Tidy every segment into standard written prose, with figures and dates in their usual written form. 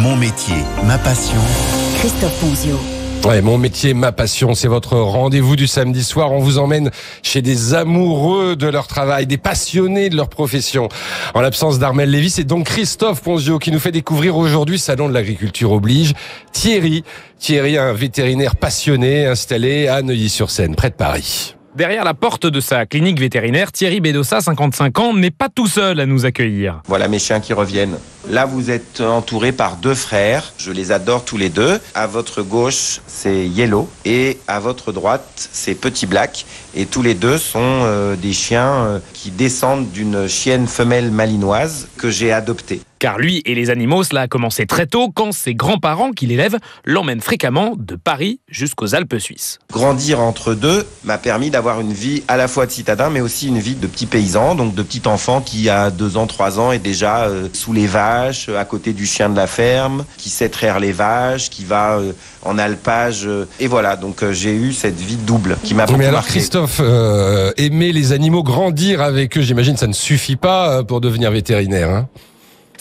Mon métier, ma passion. Christophe Ponzio. Ouais, mon métier, ma passion, c'est votre rendez-vous du samedi soir. On vous emmène chez des amoureux de leur travail, des passionnés de leur profession. En l'absence d'Armelle Lévy, c'est donc Christophe Ponzio qui nous fait découvrir aujourd'hui, Salon de l'agriculture oblige, Thierry, un vétérinaire passionné installé à Neuilly-sur-Seine, près de Paris. Derrière la porte de sa clinique vétérinaire, Thierry Bedossa, 55 ans, n'est pas tout seul à nous accueillir. Voilà mes chiens qui reviennent. Là, vous êtes entouré par deux frères. Je les adore tous les deux. À votre gauche, c'est Yellow. Et à votre droite, c'est Petit Black. Et tous les deux sont des chiens qui descendent d'une chienne femelle malinoise que j'ai adoptée. Car lui et les animaux, cela a commencé très tôt quand ses grands-parents, qui l'élèvent, l'emmènent fréquemment de Paris jusqu'aux Alpes suisses. Grandir entre deux m'a permis d'avoir une vie à la fois de citadin, mais aussi une vie de petit paysan, donc de petit enfant qui a 2 ans, 3 ans est déjà sous les vaches, à côté du chien de la ferme, qui sait traire les vaches, qui va en alpage. Et voilà, donc j'ai eu cette vie double qui m'a beaucoup marqué. Mais alors marqué. Christophe, aimer les animaux, grandir avec eux, j'imagine ça ne suffit pas pour devenir vétérinaire, hein?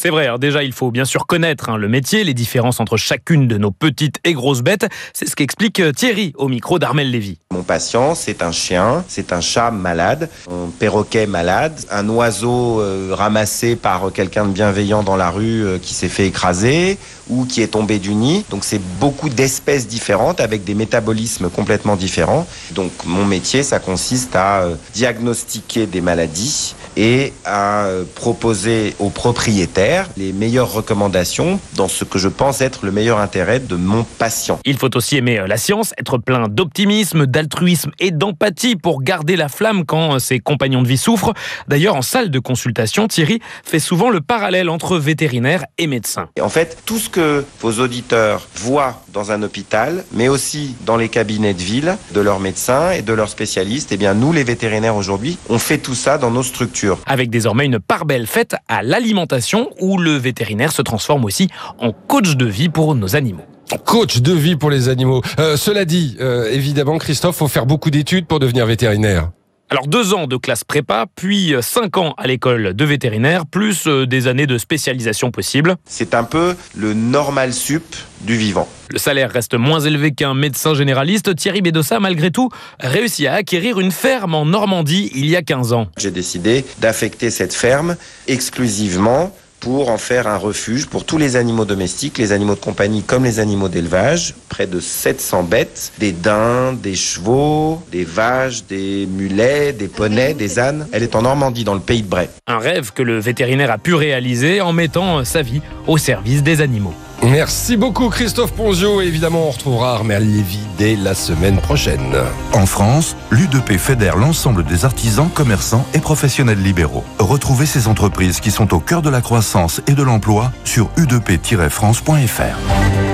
C'est vrai, alors déjà il faut bien sûr connaître le métier, les différences entre chacune de nos petites et grosses bêtes. C'est ce qu'explique Thierry au micro d'Armelle Lévy. Mon patient, c'est un chien, c'est un chat malade, un perroquet malade, un oiseau ramassé par quelqu'un de bienveillant dans la rue qui s'est fait écraser ou qui est tombé du nid. Donc c'est beaucoup d'espèces différentes avec des métabolismes complètement différents. Donc mon métier, ça consiste à diagnostiquer des maladies et à proposer aux propriétaires les meilleures recommandations dans ce que je pense être le meilleur intérêt de mon patient. Il faut aussi aimer la science, être plein d'optimisme, d'altruisme et d'empathie pour garder la flamme quand ses compagnons de vie souffrent. D'ailleurs, en salle de consultation, Thierry fait souvent le parallèle entre vétérinaire et médecin. Et en fait, tout ce que vos auditeurs voient dans un hôpital, mais aussi dans les cabinets de ville, de leurs médecins et de leurs spécialistes, eh bien nous, les vétérinaires aujourd'hui, on fait tout ça dans nos structures. Avec désormais une part belle faite à l'alimentation, où le vétérinaire se transforme aussi en coach de vie pour nos animaux. Coach de vie pour les animaux. Cela dit, évidemment, Christophe, faut faire beaucoup d'études pour devenir vétérinaire. Alors 2 ans de classe prépa, puis 5 ans à l'école de vétérinaire, plus des années de spécialisation possible. C'est un peu le normal sup du vivant. Le salaire reste moins élevé qu'un médecin généraliste. Thierry Bedossa, malgré tout, réussit à acquérir une ferme en Normandie il y a 15 ans. J'ai décidé d'affecter cette ferme exclusivement pour en faire un refuge pour tous les animaux domestiques, les animaux de compagnie comme les animaux d'élevage. Près de 700 bêtes, des daims, des chevaux, des vaches, des mulets, des poneys, des ânes. Elle est en Normandie, dans le pays de Bray. Un rêve que le vétérinaire a pu réaliser en mettant sa vie au service des animaux. Merci beaucoup Christophe Ponzio et évidemment on retrouvera Armelle Lévy dès la semaine prochaine. En France, l'U2P fédère l'ensemble des artisans, commerçants et professionnels libéraux. Retrouvez ces entreprises qui sont au cœur de la croissance et de l'emploi sur u2p-france.fr.